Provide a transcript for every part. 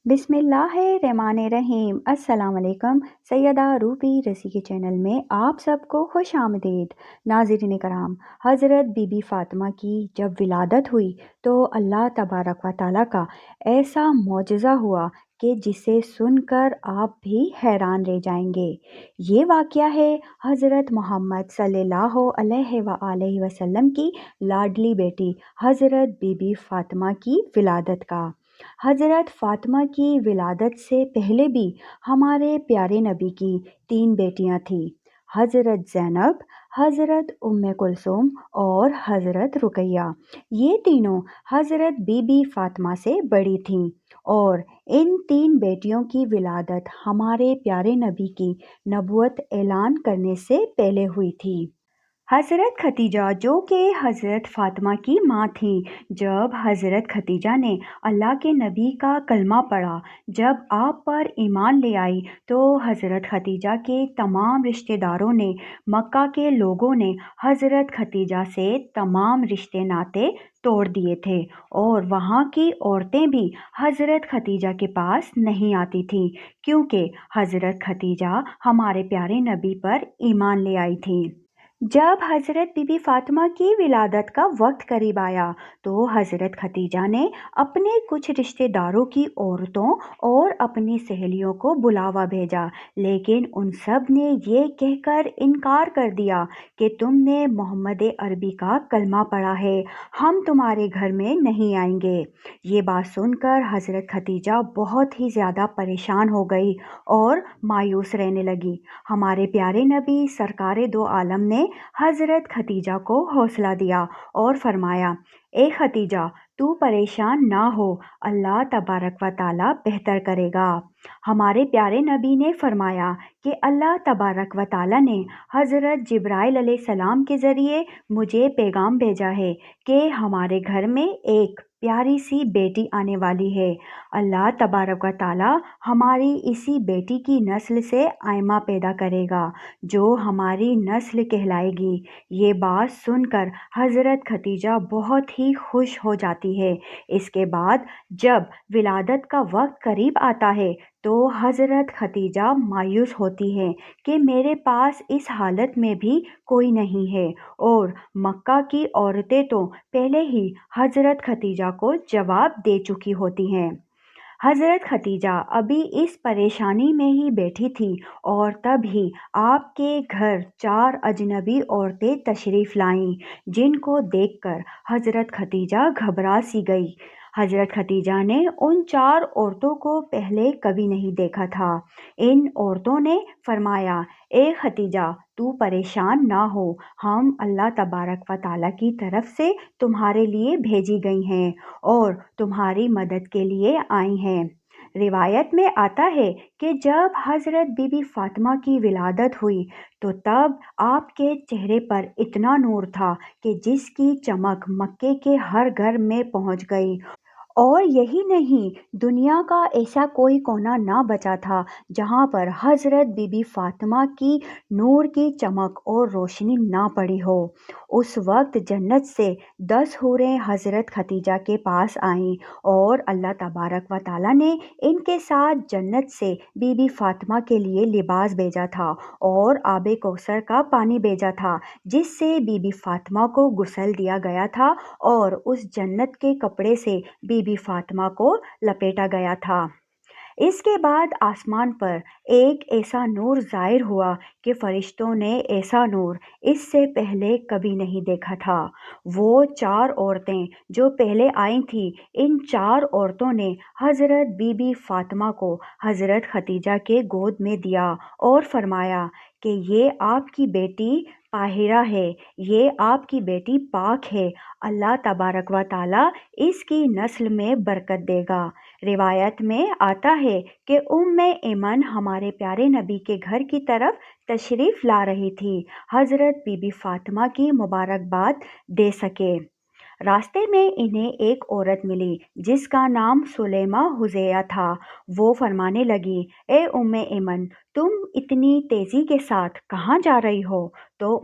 बिस्मिल्लाहिर्रहमानिर्रहीम। अस्सलाम वालेकुम। सैयदा रूबी रसी के चैनल में आप सबको खुश आमदीद। नाज़रीन कराम, हज़रत बीबी फ़ातिमा की जब विलादत हुई तो अल्लाह तबारक व तआला का ऐसा मौजज़ा हुआ कि जिसे सुनकर आप भी हैरान रह जाएंगे। ये वाक़या है हज़रत मोहम्मद सल्लल्लाहु अलैहि वसल्लम की लाडली बेटी हज़रत बीबी फ़ातिमा की विलादत का। हज़रत फ़ातिमा की विलादत से पहले भी हमारे प्यारे नबी की 3 बेटियां थीं, हज़रत ज़ैनब, हज़रत उम्मे कुलसूम और हज़रत रुकैया। ये तीनों हज़रत बीबी फ़ातिमा से बड़ी थीं और इन 3 बेटियों की विलादत हमारे प्यारे नबी की नबूवत ऐलान करने से पहले हुई थी। हज़रत खदीजा जो कि हज़रत फ़ातिमा की माँ थी, जब हज़रत खदीजा ने अल्लाह के नबी का कलमा पढ़ा, जब आप पर ईमान ले आई, तो हज़रत खदीजा के तमाम रिश्तेदारों ने, मक्का के लोगों ने हज़रत खदीजा से तमाम रिश्ते नाते तोड़ दिए थे और वहाँ की औरतें भी हज़रत खदीजा के पास नहीं आती थीं, क्योंकि हज़रत खदीजा हमारे प्यारे नबी पर ईमान ले आई थी। जब हज़रत बीबी फ़ातिमा की विलादत का वक्त करीब आया, तो हज़रत खदीजा ने अपने कुछ रिश्तेदारों की औरतों और अपनी सहेलियों को बुलावा भेजा, लेकिन उन सब ने ये कहकर इनकार कर दिया कि तुमने मोहम्मद अरबी का कलमा पढ़ा है, हम तुम्हारे घर में नहीं आएंगे। ये बात सुनकर हज़रत खदीजा बहुत ही ज़्यादा परेशान हो गई और मायूस रहने लगी। हमारे प्यारे नबी सरकारे दो आलम ने हज़रत खदीजा को हौसला दिया और फरमाया, ए खदीजा, तू परेशान ना हो, अल्लाह तबारक व ताला बेहतर करेगा। हमारे प्यारे नबी ने फरमाया कि अल्लाह तबारक व ताला ने हज़रत जिब्राइल अलैहिस्सलाम के ज़रिए मुझे पैगाम भेजा है कि हमारे घर में एक प्यारी सी बेटी आने वाली है। अल्लाह तबारक व ताला हमारी इसी बेटी की नस्ल से आइमा पैदा करेगा, जो हमारी नस्ल कहलाएगी। ये बात सुनकर हज़रत खदीजा बहुत ही खुश हो जाती है। इसके बाद जब विलादत का वक्त करीब आता है, तो हज़रत खदीजा मायूस होती हैं कि मेरे पास इस हालत में भी कोई नहीं है, और मक्का की औरतें तो पहले ही हज़रत खदीजा को जवाब दे चुकी होती हैं। हज़रत खदीजा अभी इस परेशानी में ही बैठी थी और तभी आपके घर 4 अजनबी औरतें तशरीफ़ लाईं, जिनको देखकर हज़रत खदीजा घबरा सी गई। हज़रत खदीजा ने उन 4 औरतों को पहले कभी नहीं देखा था। इन औरतों ने फरमाया, ए खदीजा, तू परेशान ना हो, हम अल्लाह तबारक व ताला की तरफ से तुम्हारे लिए भेजी गई हैं और तुम्हारी मदद के लिए आई हैं। रिवायत में आता है कि जब हज़रत बीबी फ़ातिमा की विलादत हुई, तो तब आपके चेहरे पर इतना नूर था कि जिसकी चमक मक्के के हर घर में पहुंच गई। और यही नहीं, दुनिया का ऐसा कोई कोना ना बचा था जहाँ पर हज़रत बीबी फ़ातिमा की नूर की चमक और रोशनी ना पड़ी हो। उस वक्त जन्नत से 10 हूरें हज़रत खदीजा के पास आईं और अल्लाह तबारक व ताला ने इनके साथ जन्नत से बीबी फ़ातिमा के लिए लिबास भेजा था और आबे कौसर का पानी भेजा था, जिससे बीबी फ़ातिमा को गुस्ल दिया गया था और उस जन्नत के कपड़े से बीबी फ़ातिमा को लपेटा गया था। इसके बाद आसमान पर एक ऐसा नूर ज़ाहिर हुआ कि फ़रिश्तों ने ऐसा नूर इससे पहले कभी नहीं देखा था। वो 4 औरतें जो पहले आई थीं, इन 4 औरतों ने हज़रत बीबी फ़ातिमा को हज़रत खदीजा के गोद में दिया और फरमाया कि ये आपकी बेटी ताहिरा है, ये आपकी बेटी पाक है, अल्लाह तबारक व ताला इसकी नस्ल में बरकत देगा। रिवायत में आता है कि उम्मे ऐमन हमारे प्यारे नबी के घर की तरफ तशरीफ़ ला रही थी, हज़रत बीबी फ़ातिमा की मुबारकबाद दे सके। راستے میں انہیں ایک عورت ملی جس کا نام سلیمہ حذیہ تھا۔ وہ فرمانے لگی، اے ایمن، تم اتنی تیزی کے ساتھ کہاں جا رہی ہو؟ تو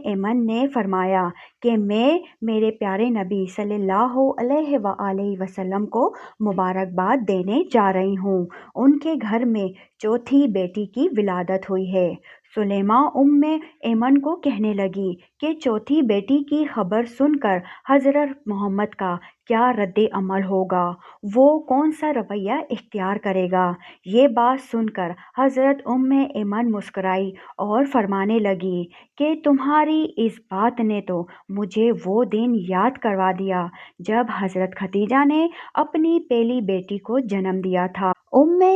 ایمن نے فرمایا کہ میں میرے پیارے نبی صلی اللہ علیہ وآلہ وسلم کو مبارکباد دینے جا رہی ہوں۔ ان کے گھر میں چوتھی بیٹی کی ولادت ہوئی ہے۔ سلیمہ ایمن کو کہنے لگی کہ چوتھی بیٹی کی خبر سن کر حضرت محمد کا کیا رد عمل ہوگا، وہ کون سا رویہ اختیار کرے گا؟ یہ بات سن کر حضرت ایمن مسکرائی اور فرمانے لگی کہ تمہاری اس بات نے تو مجھے وہ دن یاد کروا دیا جب حضرت خدیجہ نے اپنی پہلی بیٹی کو جنم دیا تھا۔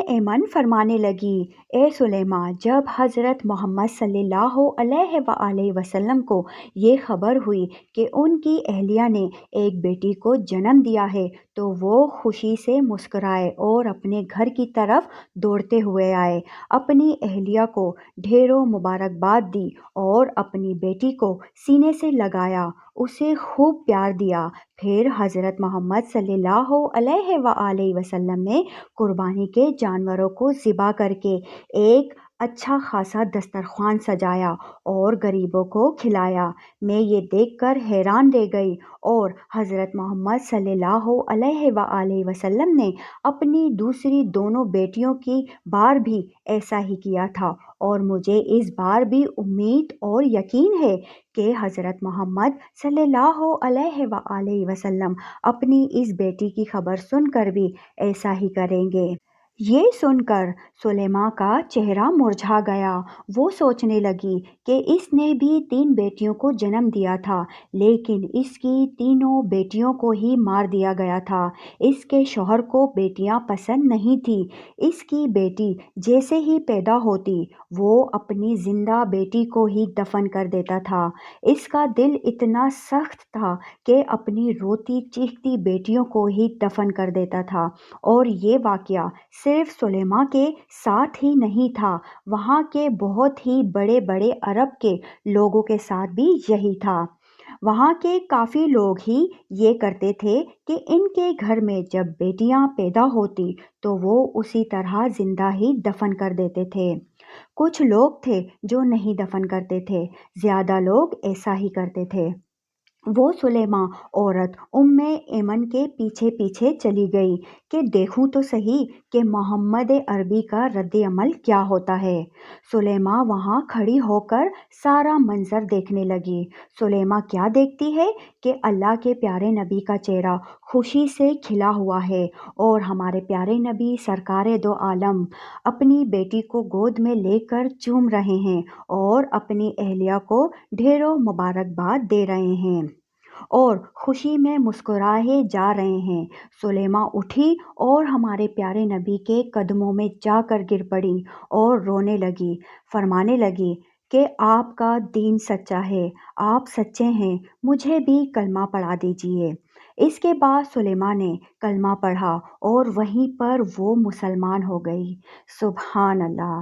ایمن فرمانے لگی، اے سلیمہ، جب حضرت محمد صلی اللہ علیہ وآلہ وسلم کو یہ خبر ہوئی کہ ان کی اہلیہ نے ایک بیٹی کو جنم دیا ہے تو وہ خوشی سے مسکرائے اور اپنے گھر کی طرف دوڑتے ہوئے آئے، اپنی اہلیہ کو ڈھیروں مبارکباد دی اور اپنی بیٹی کو سینے سے لگایا، اسے خوب پیار دیا۔ پھر حضرت محمد صلی اللہ علیہ وآلہ وسلم نے قربانی کے جانوروں کو ذبح کر کے ایک اچھا خاصا دسترخوان سجایا اور غریبوں کو کھلایا۔ میں یہ دیکھ کر حیران رہ گئی اور حضرت محمد صلی اللہ علیہ وآلہ وسلم نے اپنی دوسری دونوں بیٹیوں کی بار بھی ایسا ہی کیا تھا، اور مجھے اس بار بھی امید اور یقین ہے کہ حضرت محمد صلی اللہ علیہ وآلہ وسلم اپنی اس بیٹی کی خبر سن کر بھی ایسا ہی کریں گے۔ یہ سن کر سلیمہ کا چہرہ مرجھا گیا۔ وہ سوچنے لگی کہ اس نے بھی 3 بیٹیوں کو جنم دیا تھا، لیکن اس کی تینوں بیٹیوں کو ہی مار دیا گیا تھا۔ اس کے شوہر کو بیٹیاں پسند نہیں تھیں۔ اس کی بیٹی جیسے ہی پیدا ہوتی وہ اپنی زندہ بیٹی کو ہی دفن کر دیتا تھا۔ اس کا دل اتنا سخت تھا کہ اپنی روتی چیختی بیٹیوں کو ہی دفن کر دیتا تھا۔ اور یہ واقعہ صرف سلیمہ کے ساتھ ہی نہیں تھا، وہاں کے بہت ہی بڑے بڑے عرب کے لوگوں کے ساتھ بھی یہی تھا۔ وہاں کے کافی لوگ ہی یہ کرتے تھے کہ ان کے گھر میں جب بیٹیاں پیدا ہوتی تو وہ اسی طرح زندہ ہی دفن کر دیتے تھے۔ کچھ لوگ تھے جو نہیں دفن کرتے تھے، زیادہ لوگ ایسا ہی کرتے تھے۔ وہ سلیمہ عورت ایمن کے پیچھے پیچھے چلی گئی کہ دیکھوں تو صحیح کہ محمد عربی کا رد عمل کیا ہوتا ہے۔ سلیمہ وہاں کھڑی ہو کر سارا منظر دیکھنے لگی۔ سلیمہ کیا دیکھتی ہے کہ اللہ کے پیارے نبی کا چہرہ خوشی سے کھلا ہوا ہے اور ہمارے پیارے نبی سرکار دو عالم اپنی بیٹی کو گود میں لے کر چوم رہے ہیں اور اپنی اہلیہ کو ڈھیروں مبارکباد دے رہے ہیں اور خوشی میں مسکرائے جا رہے ہیں۔ سلیمہ اٹھی اور ہمارے پیارے نبی کے قدموں میں جا کر گر پڑی اور رونے لگی، فرمانے لگی کہ آپ کا دین سچا ہے، آپ سچے ہیں، مجھے بھی کلمہ پڑھا دیجیے۔ اس کے بعد سلیمہ نے کلمہ پڑھا اور وہیں پر وہ مسلمان ہو گئی۔ سبحان اللہ۔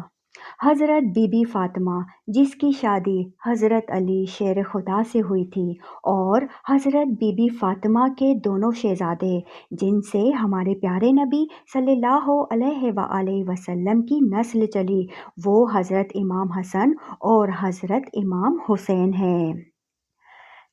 حضرت بی بی فاطمہ جس کی شادی حضرت علی شیر خدا سے ہوئی تھی، اور حضرت بی بی فاطمہ کے دونوں شہزادے جن سے ہمارے پیارے نبی صلی اللہ علیہ وآلہ وسلم کی نسل چلی، وہ حضرت امام حسن اور حضرت امام حسین ہیں۔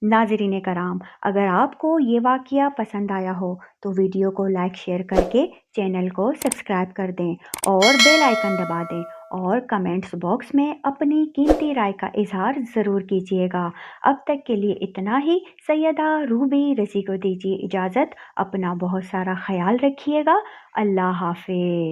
ناظرین کرام، اگر آپ کو یہ واقعہ پسند آیا ہو تو ویڈیو کو لائک شیئر کر کے چینل کو سبسکرائب کر دیں اور بیل آئیکن دبا دیں، اور کمنٹس باکس میں اپنی قیمتی رائے کا اظہار ضرور کیجیے گا۔ اب تک کے لیے اتنا ہی۔ سیدہ روبی رضی کو دیجیے اجازت۔ اپنا بہت سارا خیال رکھیے گا۔ اللہ حافظ۔